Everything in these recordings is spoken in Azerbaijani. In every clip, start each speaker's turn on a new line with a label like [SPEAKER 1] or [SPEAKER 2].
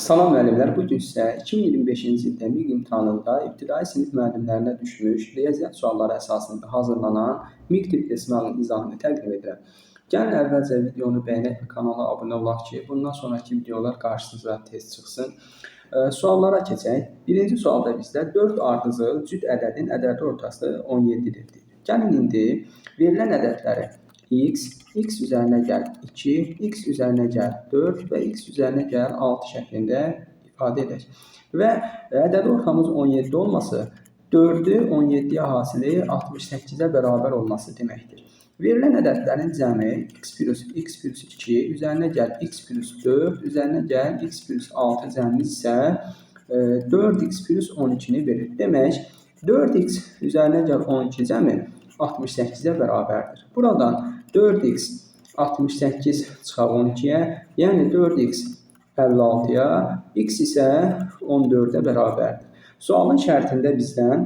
[SPEAKER 1] Salam müəllimlər, bu gün sizə 2025-ci ildə MİQ imtahanında ibtidai sinif müəllimlərinə düşmüş riyaziyyat sualları əsasında hazırlanan MİQ tipli sınavın izahını təqdim edirəm. Gəlin əvvəlcə videonu bəyənək və kanala abunə olaq ki, bundan sonraki videolar qarşınıza tez çıxsın. Suallara keçək. Birinci sualda bizdə 4 ardıcıl cüt ədədin ədədi ortası 17-dir. Gəlin indi verilən ədədləri x üzərinə gəl 2, x üzərinə gəl 4 və x üzərinə gəl 6 şəklində ifadə edək. Və ədədi ortamız 17 olması 4-ü 17-yə hasili 68-ə bərabər olması deməkdir. Verilən ədədlərin cəmi x plus 2 üzərinə gəl x plus 4 üzərinə gəl x plus 6 cəmimiz isə 4x plus 12-ni verir. Demək 4x üzərinə gəl 12 cəmi 68-ə bərabərdir. Buradan 4x 68 çıxar 12-yə, yəni 4x 56-ya, x isə 14-ə bərabərdir. Sualın şərtində bizdən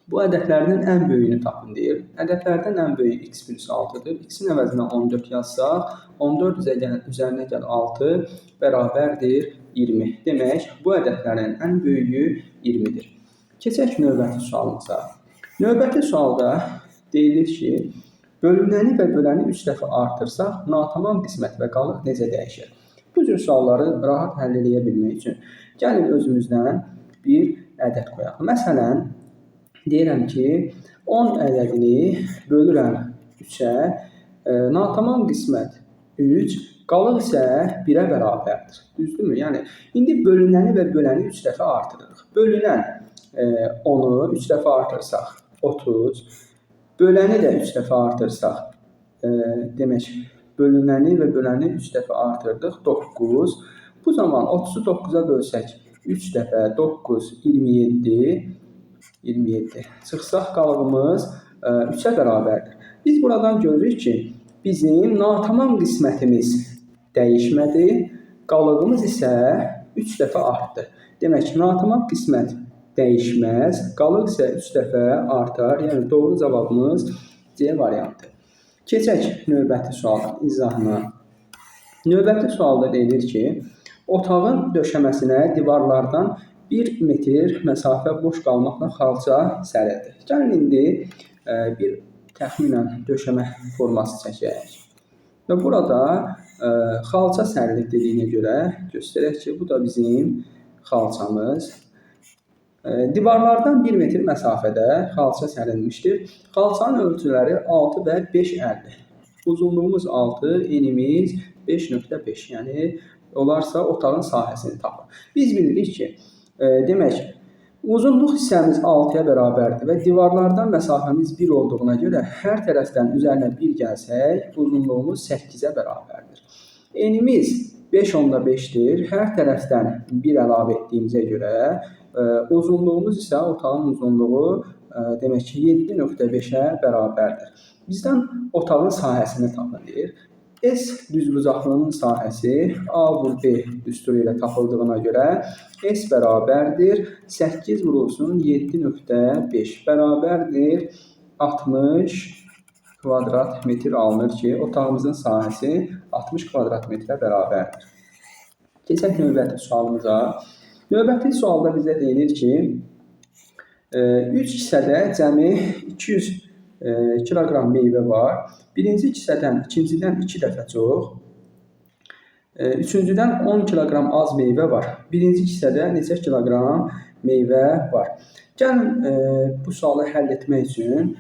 [SPEAKER 1] bu ədədlərinin ən böyüyünü tapın deyir. Ədədlərdən ən böyüyü x plus 6-dır. X-in əvəzinə 14 yazsaq, 14 üzərinə gəl 6 bərabərdir 20. Demək, bu ədədlərin ən böyüyü 20-dir. Keçək növbəti sualımıza. Növbəti sualda deyilir ki, bölünəni və böləni 3 dəfə artırsaq, natamam qismət və qalıq necə dəyişir? Bu cür sualları rahat həll edə bilmək üçün gəlin özümüzdən bir ədəd qoyaq. Məsələn, deyirəm ki, 10 ədədini bölürəm 3-ə, natamam qismət 3, qalıq isə 1-ə bərabərdir. Düzdürmü? Yəni, indi bölünəni və böləni 3 dəfə artırırıq. Bölünən 10-u 3 dəfə artırsaq 30, böləni də 3 dəfə artırsaq, demək, bölünəni və böləni 3 dəfə artırdıq, 9. Bu zaman 30-u 9-a bölsək, 3 dəfə 9, 27. Çıxsaq qalığımız 3-ə bərabərdir. Biz buradan görürük ki, bizim natamam qismətimiz dəyişmədi, qalığımız isə 3 dəfə artdı. Demək, natamam qismət dəyişməz, qalıq isə 3 dəfə artar, yəni doğru cavabımız C variantı. Keçək növbəti sualın izahına. Növbəti sualda deyilir ki, otağın döşəməsinə divarlardan 1 metr məsafə boş qalmaqla xalça sərilir. Gəlin indi bir təxminən döşəmə forması çəkək. Və burada xalça sərilir dediyinə görə göstərək ki, bu da bizim xalçamız. Divarlardan 1 metr məsafədə xalça sərilmişdir. Xalçanın ölçüləri 6 və 5,50. Uzunluğumuz 6, enimiz 5,5. Yəni, olarsa otağın sahəsini tapır. Biz bilirik ki, demək, uzunluq hissəmiz 6-ya bərabərdir və divarlardan məsafəmiz 1 olduğuna görə hər tərəfdən üzərinə 1 gəlsək, uzunluğumuz 8-ə bərabərdir. Enimiz 5,5-dir. Hər tərəfdən 1 əlavə etdiyimizə görə uzunluğumuz isə otağın uzunluğu demək ki 7,5-ə bərabərdir. Bizdən otağın sahəsini tapın deyir. S düzbucaqlığının sahəsi A vur B düsturu ilə tapıldığına görə S bərabərdir 8 vurulsun 7,5 bərabərdir 60 kvadrat metr alınır ki, otağımızın sahəsi 60 kvadrat metrə bərabərdir. Keçək növbəti sualımıza. Növbəti sualda bizə deyilir ki, 3 kisədə cəmi 200 kiloqram meyvə var. Birinci kisədən ikincidən 2 dəfə çox, üçüncüdən 10 kiloqram az meyvə var. Birinci kisədə neçə kiloqram meyvə var? Gəlin bu sualı həll etmək üçün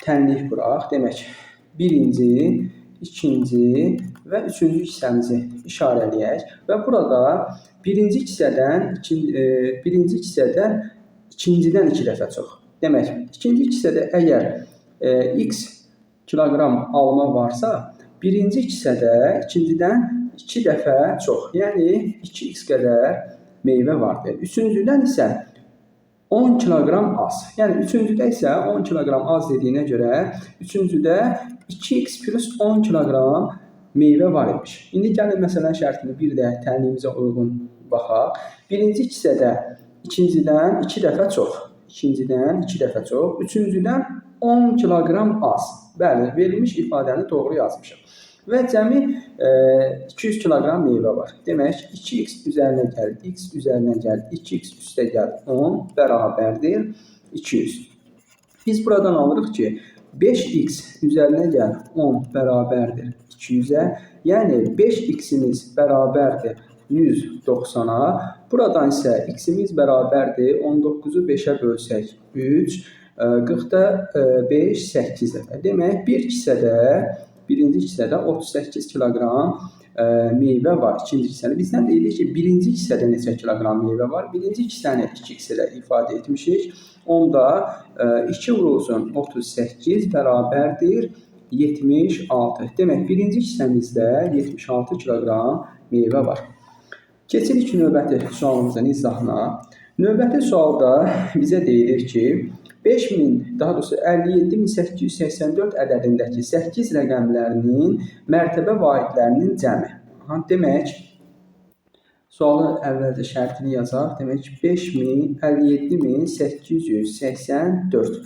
[SPEAKER 1] tənlik quraq. Demək, birinci, ikinci və üçüncü hissəmizi işarələyək və burada birinci kisədən ikincidən 2 dəfə çox. Demək, ikinci kisədə əgər x kiloqram alma varsa, birinci kisədə ikincidən 2 dəfə çox, yəni 2x qədər meyvə vardır. Üçüncüdən isə 10 kiloqram az. Yəni, üçüncüdə isə 10 kiloqram az dediyinə görə, üçüncüdə 2x plus 10 kiloqram meyvə var imiş. İndi gəlin məsələn şərtini bir də tənliyimizə uyğun baxaq. Birinci kisədə ikincidən 2 dəfə çox. İkincidən 2 dəfə çox. Üçüncüdən 10 kiloqram az. Bəli, verilmiş ifadəni doğru yazmışıq. və cəmi 200 kiloqram meyvə var. Demək, 2x üzərinə gəl, x üzərinə gəl, 2x üstə gəl 10 bərabərdir 200. Biz buradan alırıq ki, 5x üzərinə gəl 10 bərabərdir 200-ə. Yəni 5x-imiz bərabərdir 190-a. Buradan isə x-imiz bərabərdir 19-u 5-ə bölsək 3, 40-da 5, 8 dəfə. Demək, birinci kisədə 38 kiloqram meyvə var. İkinci kisədə bizdən deyilir ki, birinci kisədə neçə kiloqram meyvə var? Birinci kisəni 2 kisədə ifadə etmişik. Onda 2 vurulsun 38 bərabərdir 76. Demək, birinci kisəmizdə 76 kiloqram meyvə var. Keçirik növbəti sualımızın izahına. Növbəti sualda bizə deyilir ki, 57884 ədədindəki 8 rəqəmlərinin mərtəbə vahidlərinin cəmi. Demək, sualın əvvəlcə şərtini yazaq. Demək, 57884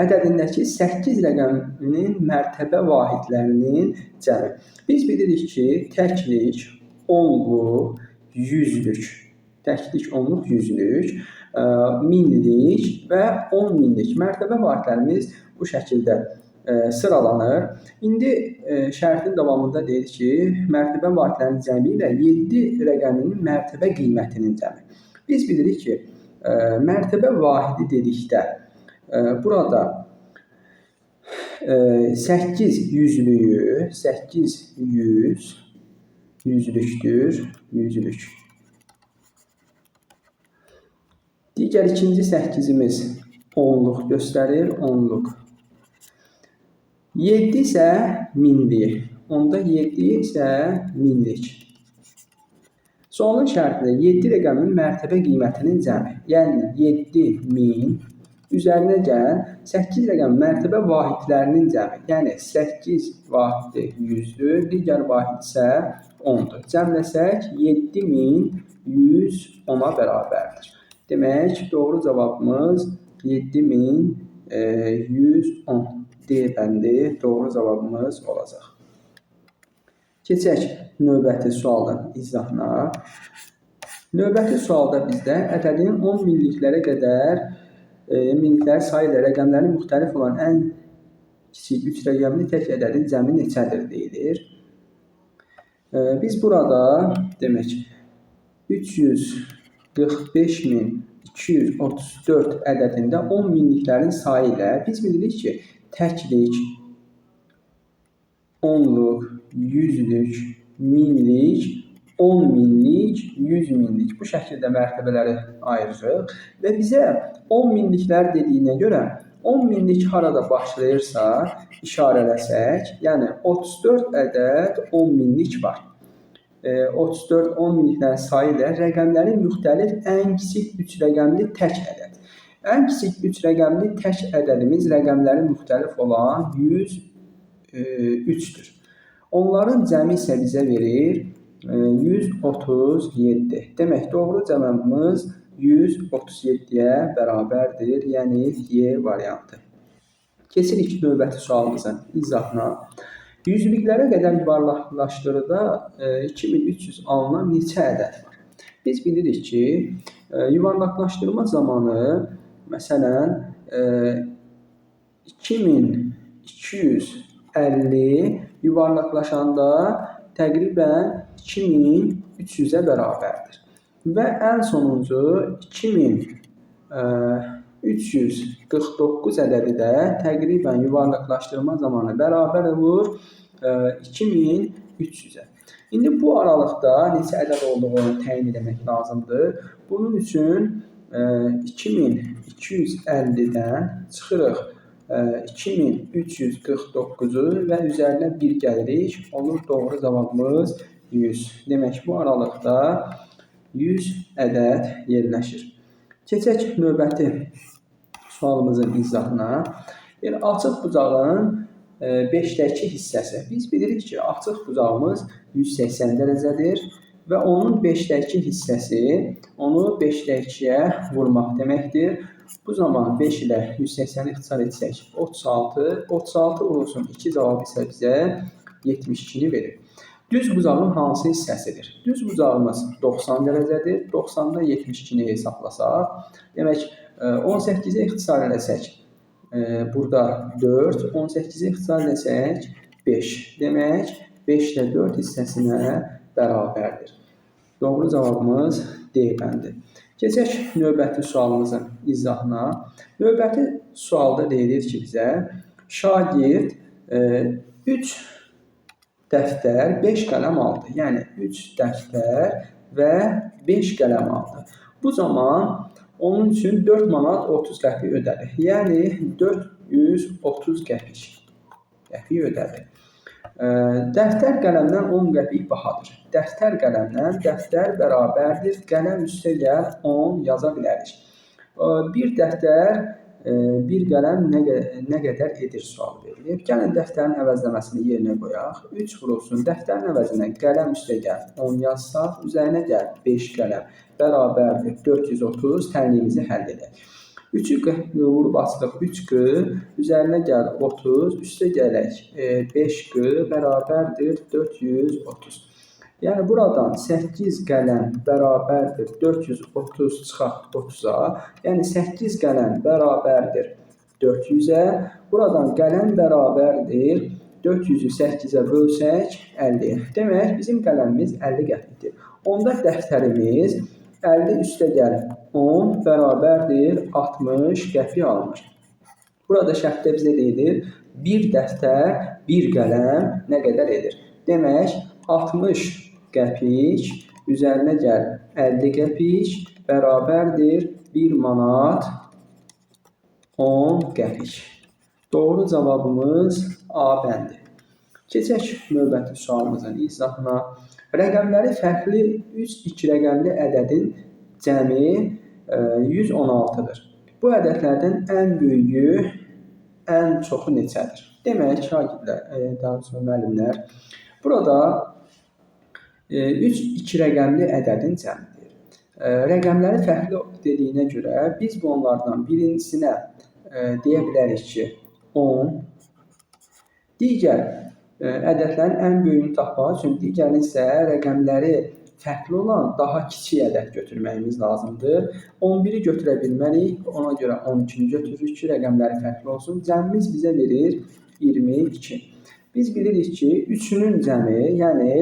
[SPEAKER 1] ədədindəki 8 rəqəminin mərtəbə vahidlərinin cəmi. Biz bilirik ki, təklik, onluq, yüzlük, təklik, onluq, yüzlük, minlik və 10 minlik mərtəbə vahidlərimiz bu şəkildə sıralanır. İndi şərtin davamında deyir ki, mərtəbə vahidlərinin cəmi ilə 7 rəqəminin mərtəbə qiymətinin cəmi. Biz bilirik ki, mərtəbə vahidi dedikdə burada 8 yüzlüyü, 8 yüzlükdür, yüzlük. Digər ikinci 8-imiz onluq göstərir, onluq. 7 isə minlik. Onda 7 isə minlik. Sualın şərtində 7 rəqəmin mərtəbə qiymətinin cəmi. Yəni 7000 üzərinə gəl 8 rəqəmin mərtəbə vahidlərinin cəmi. Yəni 8 vahidi 100-dür, digər vahid isə 10-dur. Cəmləsək 7110-a bərabərdir. Demək, doğru cavabımız 7110 D bəndi doğru cavabımız olacaq. Keçək növbəti sualın izahına. Növbəti sualda bizdə ədədin 10 minliklərə qədər minlikləri sayı ilə rəqəmləri müxtəlif olan ən kiçik 3 rəqəmli tək ədədin cəmi neçədir deyilir. Biz burada demək 345.234 ədədində 10 minliklərin sayı ilə biz bilirik ki, təklik, onluq, yüzlük, minlik, 10 minlik, 100 minlik bu şəkildə mərtəbələri ayırırıq və bizə 10 minliklər dediyinə görə 10 minlik harada başlayırsa işarələsək, yəni 34 ədəd 10 minlik var. 34 10 minliklərin sayı ilə rəqəmlərin müxtəlif ən kiçik 3 rəqəmli tək ədəd. Ən kiçik 3 rəqəmli tək ədədimiz rəqəmləri müxtəlif olan 103-dür. Onların cəmi isə bizə verir 137. Demək, doğru cavabımız 137-yə bərabərdir, yəni Y variantı. Keçirik növbəti sualımızın izahına. Yüzlüklərə qədər yuvarlaqlaşdırıda 2300 alınan neçə ədəd var? Biz bilirik ki, yuvarlaqlaşdırma zamanı məsələn 2250 yuvarlaqlaşanda təqribən 2300-ə bərabərdir. Və ən sonuncu 2349 ədədi də təqribən yuvarlaqlaşdırma zamanı bərabər olur 2300-ə. İndi bu aralıqda neçə ədəd olduğunu təyin etmək lazımdır. Bunun üçün 2250-dən çıxırıq 2349-u və üzərinə 1 gəlirik. Olur doğru cavabımız 100. Demək, bu aralıqda 100 ədəd yerləşir. Keçək növbəti sualımızın izahına. Yəni, açıq bucağın 5-dəki hissəsi. Biz bilirik ki, açıq bucağımız 180 dərəcədir və onun 5-dəki hissəsi onu 5-dəkiyə vurmaq deməkdir. Bu zaman 5 ilə 180-i ixtisar etsək 36. 36 vurulsun 2 cavab isə bizə 72-ni verir. Düz buzağın hansı hissəsidir? Düz buzağımız 90 dərəcədir. 90-da 72-ni hesablasaq, demək 18-i ixtisar eləsək, burada 4, 18-i ixtisar eləsək 5. Demək 5 də 4 hissəsinə bərabərdir. Doğru cavabımız D bəndir. Keçək növbəti sualımızın izahına. Növbəti sualda deyilir ki, bizə şagird 3 dəftər, 5 qələm aldı. Yəni 3 dəftər və 5 qələm aldı. Bu zaman onun üçün 4 manat 30 qəpik ödədi. Yəni 430 qəpik ödədi. Dəftər qələmdən 10 qəpik bahadır. Dəftər qələmdən dəftər bərabərdir. Qələm üstə gəl 10 yaza bilərik. Bir dəftər, bir qələm nə qədər edir sual verilir. Gəlin dəftərin əvəzləməsini yerinə qoyaq. 3 vurulsun. Dəftərin əvəzinə qələm üstə gəl 10 yazsaq, üzərinə gəl 5 qələm bərabərdir 430. Tənliyimizi həll edək. 3'ü vurub açdıq 3Q, üzərinə gəl 30, üstə gələk 5Q bərabərdir 430. Yəni buradan 8 qələm bərabərdir 430 çıxaq 30-a. Yəni 8 qələm bərabərdir 400-ə. Buradan qələm bərabərdir 400-ü 8-ə bölsək 50. Demək bizim qələmimiz 50 qəpikdir. Onda dəftərimiz 50 üstə gəl 10 bərabərdir 60 qəpik alınır. Burada şərtdə bizə deyilir bir dəftər, bir qələm nə qədər edir? Demək 60 qəpik, üzərinə gəl 50 qəpik bərabərdir 1 manat 10 qəpik. Doğru cavabımız A bəndi. Keçək növbəti sualımızın izahına. Rəqəmləri fərqli 3 rəqəmli ədədin cəmi 116-dır. Bu ədədlərdən ən böyüyü, ən çoxu neçədir? Demək, şagirdlər, daha sonra müəllimlər, burada 3 rəqəmli ədədin cəmidir. Rəqəmləri fərqli dediyinə görə biz bunlardan birincisinə deyə bilərik ki, 10, digər ədədlərin ən böyüyünü tapmaq üçün digərini isə rəqəmləri fərqli olan daha kiçik ədəd götürməyimiz lazımdır. 11-i götürə bilmərik, ona görə 12-ni götürürük ki, rəqəmləri fərqli olsun. Cəmimiz bizə verir 22. Biz bilirik ki, 3-ünün cəmi, yəni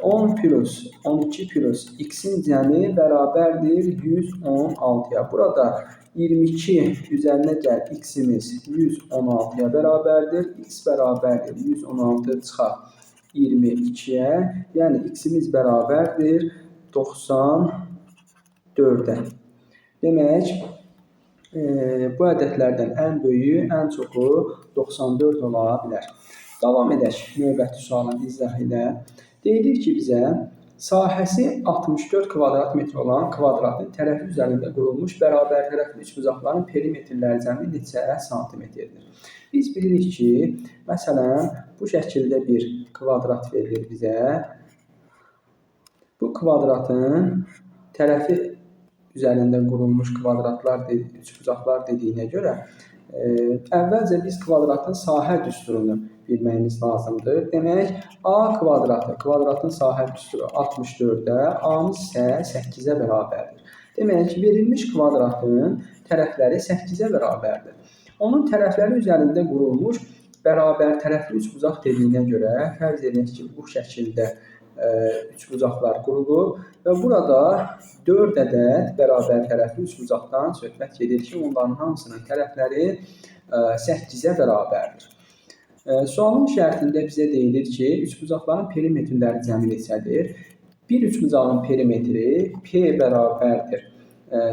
[SPEAKER 1] 10 plus 12 plus x-in cəmi bərabərdir 116-ya. Burada 22 üzərinə gəl x-imiz 116-ya bərabərdir. X bərabərdir 116 çıxaq 22-yə. Yəni x-imiz bərabərdir 94-ə. Demək, bu ədədlərdən ən böyüyü, ən çoxu 94 ola bilər. Davam edək növbəti sualın izahı ilə. Deyilir ki, bizə sahəsi 64 kvadrat metr olan kvadratın tərəfi üzərində qurulmuş bərabər tərəfli üçbucaqların perimetrləri cəmi neçə santimetrdir? Biz bilirik ki, məsələn, bu şəkildə bir kvadrat verilir bizə. Bu kvadratın tərəfi üzərində qurulmuş kvadratlar, üçbucaqlar dediyinə görə əvvəlcə biz kvadratın sahə düsturunu bilməyimiz lazımdır. Demək, A kvadratı, kvadratın sahə düsturu 64-də, A-mız isə 8-ə bərabərdir. Demək, verilmiş kvadratın tərəfləri 8-ə bərabərdir. Onun tərəfləri üzərində qurulmuş bərabər tərəfli üçbucaq dediyinə görə fərz edək ki, bu şəkildə üçbucaqlar qurulub və burada 4 ədəd bərabər tərəfli üçbucaqdan söhbət gedir ki, onların hamısının tərəfləri 8-ə bərabərdir. Sualın şərtində bizə deyilir ki, üçbucaqların perimetrləri cəmi neçədir? Bir üçbucağın perimetri P bərabərdir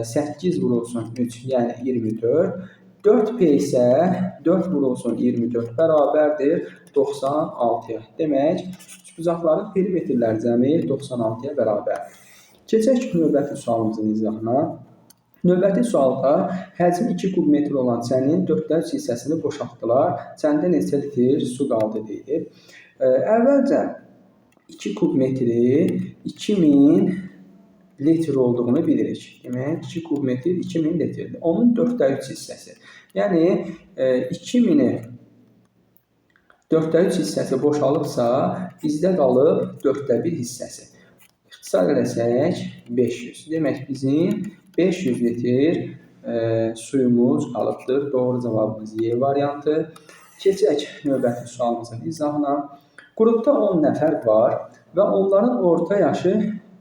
[SPEAKER 1] 8 vurulsun 3, yəni 24. 4P isə 4 vurulsun 24 bərabərdir 96-ya. Demək, üçbucaqların perimetrləri cəmi 96-ya bərabərdir. Keçək növbəti sualımızın izahına. Növbəti sualda həcmi 2 kub metr olan çənin 4/3 hissəsini boşaltdılar. Çəndə neçə litr su qaldı deyilir. Əvvəlcə 2 kub metri 2000 litr olduğunu bilirik. Demək, 2 kub metr 2000 litrdir. Onun 4/3 hissəsi. Yəni 2000-i 4/3 hissəsi boşalıbsa, bizdə qalıb 4/1 hissəsi. İxtisar eləsək 500. Demək bizim 500 litr suyumuz qalıbdır. Doğru cavabımız Y variantı. Keçək növbəti sualımızın izahına. Qrupda 10 nəfər var və onların orta yaşı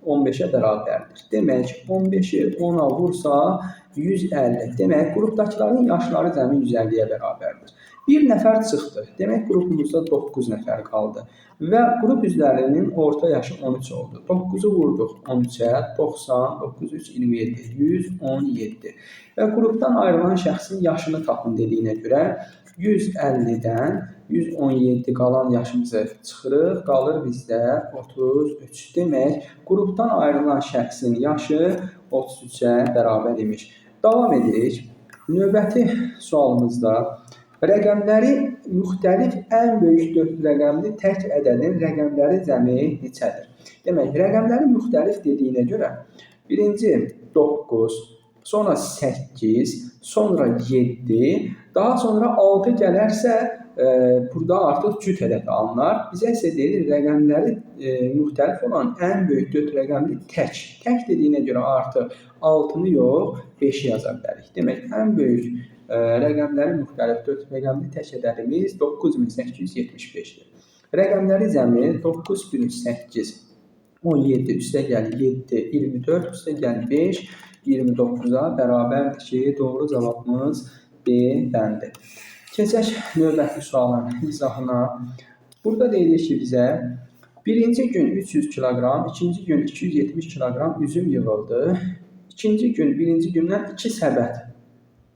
[SPEAKER 1] 15-ə bərabərdir. Demək, 15-i 10-a vursa 150. Demək, qrupdakıların yaşları cəmi 150-yə bərabərdir. Bir nəfər çıxdı. Demək, qrupumuzda 9 nəfər qaldı. Və qrup üzvlərinin orta yaşı 13 oldu. 9-u vurduq 13-ə, 90, 9, 3, 27, 117. Və qrupdan ayrılan şəxsin yaşını tapın dediyinə görə 150-dən 117 qalan yaşımızı çıxırıq, qalır bizdə 33. Demək, qrupdan ayrılan şəxsin yaşı 33-ə bərabər imiş. Davam edirik. Növbəti sualımızda rəqəmləri müxtəlif ən böyük 4 rəqəmli tək ədədin rəqəmləri cəmi neçədir? Demək, rəqəmləri müxtəlif dediyinə görə birinci 9, sonra 8, sonra 7, daha sonra 6 gələrsə burada artıq cüt ədəd alınır. Bizə isə deyilir rəqəmləri müxtəlif olan ən böyük 4 rəqəmli tək. Tək dediyinə görə artıq 6-nı yox, 5-i yaza bilərik. Demək, ən böyük rəqəmləri müxtəlif 4 rəqəmli tək ədədimiz 9875-dir. Rəqəmləri cəmi 9 bölü 8, 17, üstəgəl 7, 24, üstəgəl 5, 29-a bərabərdir ki, doğru cavabımız B bəndi. Keçək növbəti sualın izahına. Burada deyilir ki, bizə birinci gün 300 kiloqram, ikinci gün 270 kiloqram üzüm yığıldı. İkinci gün birinci gündən 2 səbət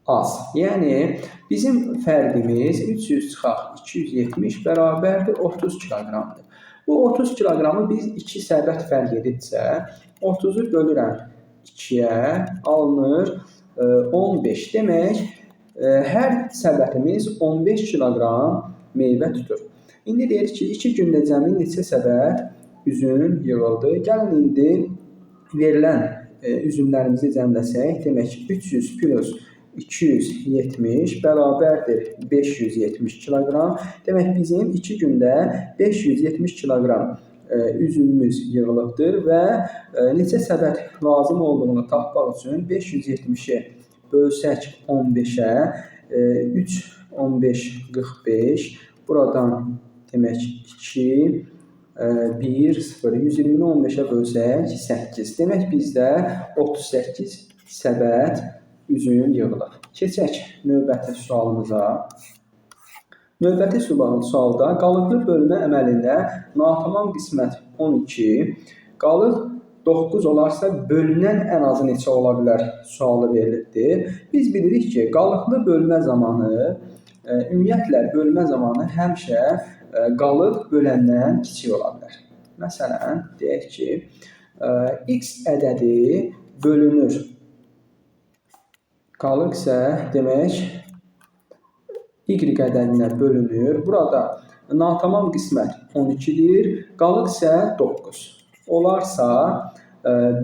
[SPEAKER 1] az. Yəni, bizim fərqimiz 300 çıxaq 270 bərabərdir 30 kiloqramdır. Bu 30 kiloqramı biz 2 səbət fərq edibsə, 30-u bölürəm 2-yə alınır 15. Demək, hər səbətimiz 15 kiloqram meyvə tutur. İndi deyir ki, 2 gündə cəmi neçə səbət üzüm yığıldı. Gəlin indi verilən üzümlərimizi cəmləsək, demək 300 plus 270 bərabərdir 570 kiloqram. Demək, bizim 2 gündə 570 kiloqram üzümümüz yığılıbdır və neçə səbət lazım olduğunu tapmaq üçün 570-i bölsək 15-ə, 3, 15, 45, buradan demək 2, 1, 0, 120-ni 15-ə bölsək 8. Demək, bizdə 38 səbət üzüm yığılır. Keçək növbəti sualımıza. Növbəti sualda qalıqlı bölmə əməlində natamam qismət 12, qalıq 9 olarsa bölünən ən azı neçə ola bilər sualı verilibdir. Biz bilirik ki, qalıqlı bölmə zamanı, ümumiyyətlə bölmə zamanı həmişə qalıq böləndən kiçik ola bilər. Məsələn, deyək ki, x ədədi bölünür. Qalıq isə demək, y ədədinə bölünür. Burada natamam qismət 12-dir, qalıq isə 9. Olarsa,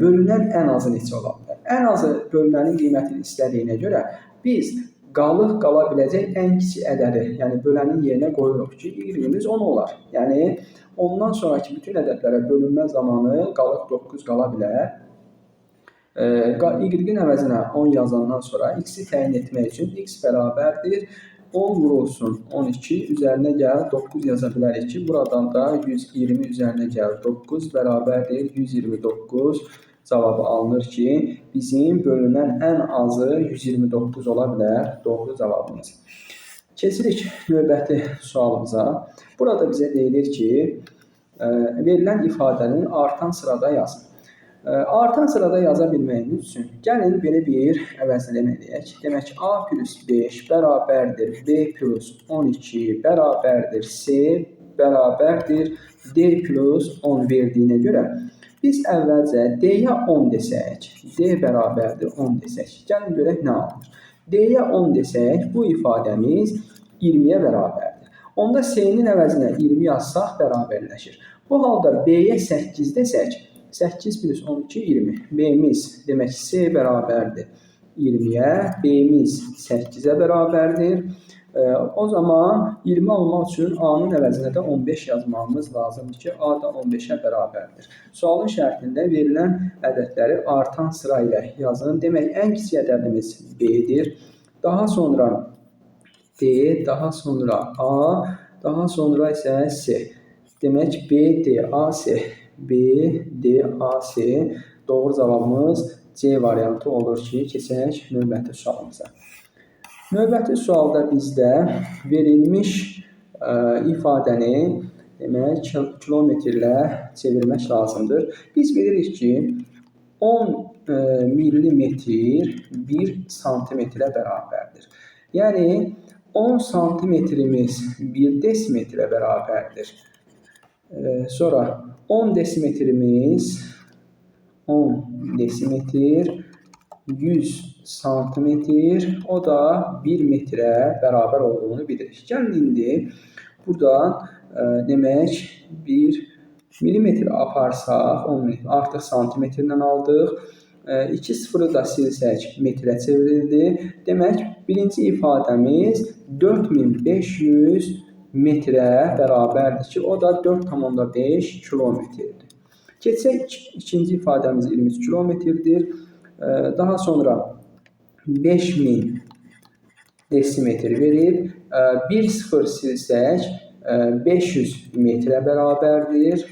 [SPEAKER 1] bölünən ən azı neçə ola bilər? Ən azı bölmənin qiymətini istədiyinə görə biz qalıq qala biləcək ən kiçik ədədi, yəni bölənin yerinə qoyuruq ki, y-imiz 10 olar. Yəni, ondan sonraki bütün ədədlərə bölünmə zamanı qalıq 9 qala bilər. Y-in əvəzinə 10 yazandan sonra x-i təyin etmək üçün x bərabərdir 10 vurulsun 12, üzərinə gəl 9 yaza bilərik ki, buradan da 120 üzərinə gəl 9 bərabərdir 129 cavabı alınır ki, bizim bölünən ən azı 129 ola bilər doğru cavabımız. Keçirik növbəti sualımıza. Burada bizə deyilir ki, verilən ifadənin artan sırada yazın. Artan sırada yaza bilməyimiz üçün gəlin belə bir əvəzləmə edək. Demək, A plus 5 bərabərdir B plus 12 bərabərdir C bərabərdir D plus 10 verdiyinə görə biz əvvəlcə D-yə 10 desək, D bərabərdir 10 desək. Gəlin görək nə alınır. D-yə 10 desək, bu ifadəmiz 20-yə bərabərdir. Onda C-nin əvəzinə 20 yazsaq bərabərləşir. Bu halda B-yə 8 desək, 8 plus 12, 20. B-miz demək C bərabərdir 20-yə, B-miz 8-ə bərabərdir. O zaman 20 almaq üçün A-nın əvəzinə də 15 yazmamız lazımdır ki, A da 15-ə bərabərdir. Sualın şərtində verilən ədədləri artan sıra ilə yazın. Demək, ən kiçik ədədimiz B-dir. Daha sonra D, daha sonra A, daha sonra isə C. Demək, B, D, A, C. B, D, A, C. Doğru cavabımız C variantı olur ki, keçək növbəti sualımıza. Növbəti sualda bizdə verilmiş ifadəni demək, kilometrlə çevirmək lazımdır. Biz bilirik ki, 10 millimetr 1 santimetrə bərabərdir. Yəni, 10 santimetrimiz 1 desimetrə bərabərdir. Sonra 10 desimetrimiz 10 desimetr 100 santimetr, o da 1 metrə bərabər olduğunu bilirik. Gəlin indi buradan demək 1 milimetr aparsaq, 10 milimetr artıq santimetrlə aldıq. 2 sıfırı da silsək metrə çevrildi. Demək, birinci ifadəmiz 4500 metrə bərabərdir ki, o da 4,5 kilometrdir. Keçək ikinci ifadəmiz 23 kilometrdir. Daha sonra 5000 desimetr verib, 1 sıfır silsək 500 metrə bərabərdir.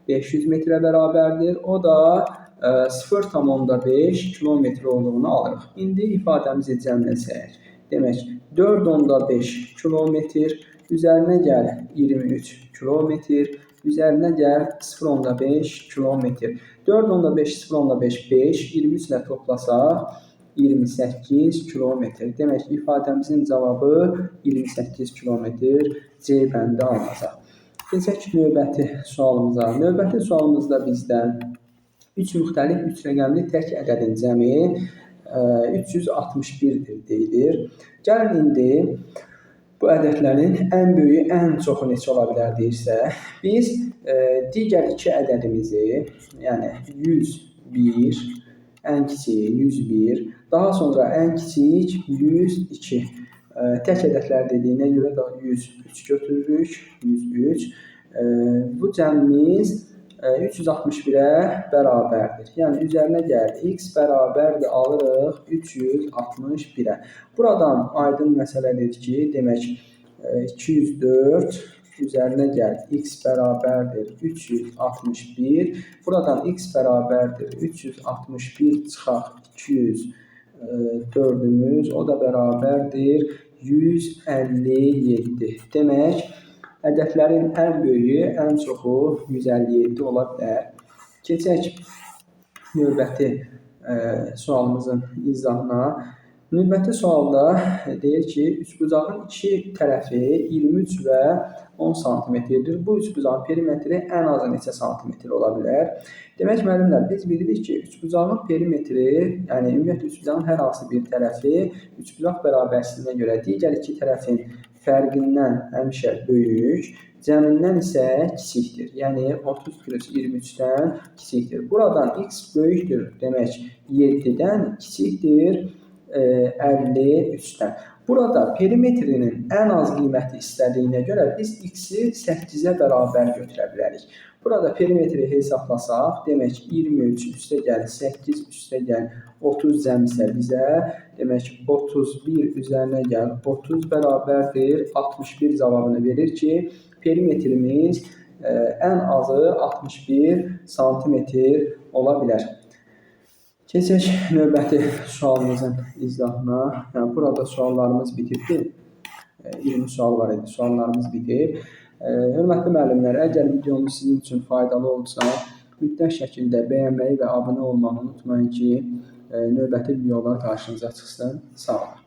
[SPEAKER 1] 500 metrə bərabərdir. O da 0,5 kilometr olduğunu alırıq. İndi ifadəmizi cəmləsək. Demək, 4,5 kilometr, üzərinə gəl 23 kilometr, üzərinə gəl 0,5 kilometr. 4,5, 0,5, 5, 23 ilə toplasaq 28 kilometr. Demək, ifadəmizin cavabı 28 kilometr C bəndi alınacaq. Keçək növbəti sualımıza. Növbəti sualımızda bizdən 3 müxtəlif 3 rəqəmli tək ədədin cəmi 361-dir deyilir. Gəlin indi bu ədədlərin ən böyüyü, ən çoxu neçə ola bilər deyirsə, biz digər iki ədədimizi, yəni 101, ən kiçiyi 101, daha sonra ən kiçik 102. Tək ədədlər dediyinə görə də 103 götürürük, 103. Bu cəmimiz 361-ə bərabərdir. Yəni, üzərinə gəldi, x bərabərdir, alırıq 361-ə. Buradan aydın məsələdir ki, demək, 204 üzərinə gəl, x bərabərdir 361. Buradan x bərabərdir 361 çıxaq 204-ümüz, o da bərabərdir 157. Demək, ədədlərin ən böyüyü, ən çoxu 157 ola bilər. Keçək növbəti sualımızın izahına. Növbəti sualda deyir ki, üçbucağın iki tərəfi 23 və 10 santimetrdir. Bu üçbucağın perimetri ən azı neçə santimetr ola bilər? Demək, müəllimlər, biz bilirik ki, üçbucağın perimetri, yəni ümumiyyətlə üçbucağın hər hansı bir tərəfi üçbucaq bərabərsizliyinə görə digər iki tərəfin fərqindən həmişə böyük, cəmindən isə kiçikdir. Yəni, 30 plus 23-dən kiçikdir. Buradan x böyükdür, demək 7-dən kiçikdir 53-dən. Burada perimetrinin ən az qiyməti istədiyinə görə biz x-i 8-ə bərabər götürə bilərik. Burada perimetri hesablasaq, demək 23 üstə gəl, 8 üstə gəl, 30 cəm isə bizə, demək 31 üzərinə gəl, 30 bərabərdir, 61 cavabını verir ki, perimetrimiz ən azı 61 santimetr ola bilər. Keçək növbəti sualımızın izahına. Yəni, burada suallarımız bitibdir. 20 sual var idi, suallarımız bitib. Hörmətli müəllimlər, əgər videomuz sizin üçün faydalı olsa, mütləq şəkildə bəyənməyi və abunə olmağı unutmayın ki, növbəti videolar qarşınıza çıxsın. Sağ olun.